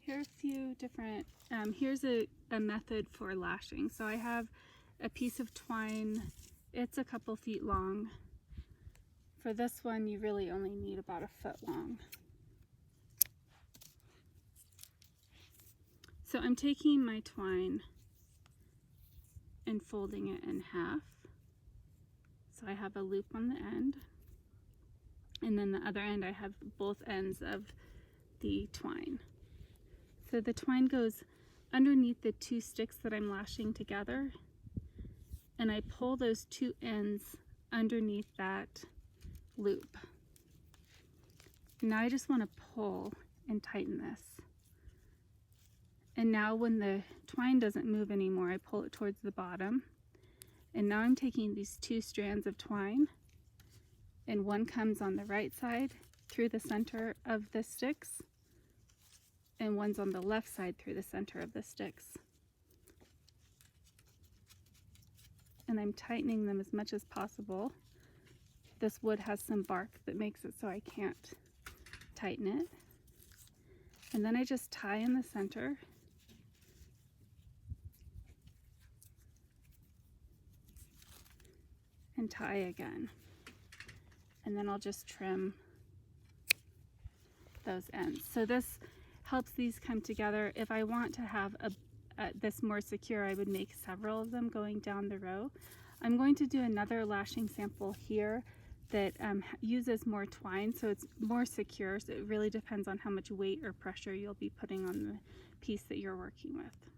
Here are a few different, here's a method for lashing. So I have a piece of twine, it's a couple feet long. For this one, you really only need about a foot long. So I'm taking my twine and folding it in half. So I have a loop on the end, and then the other end I have both ends of the twine. So the twine goes underneath the two sticks that I'm lashing together, and I pull those two ends underneath that loop. Now I just want to pull and tighten this. And now when the twine doesn't move anymore, I pull it towards the bottom. And now I'm taking these two strands of twine, and one comes on the right side through the center of the sticks, and one's on the left side through the center of the sticks. And I'm tightening them as much as possible. This wood has some bark that makes it so I can't tighten it. And then I just tie in the center. And tie again. And then I'll just trim those ends. So this helps these come together. If I want to have this more secure, I would make several of them going down the row. I'm going to do another lashing sample here that uses more twine, so it's more secure. So it really depends on how much weight or pressure you'll be putting on the piece that you're working with.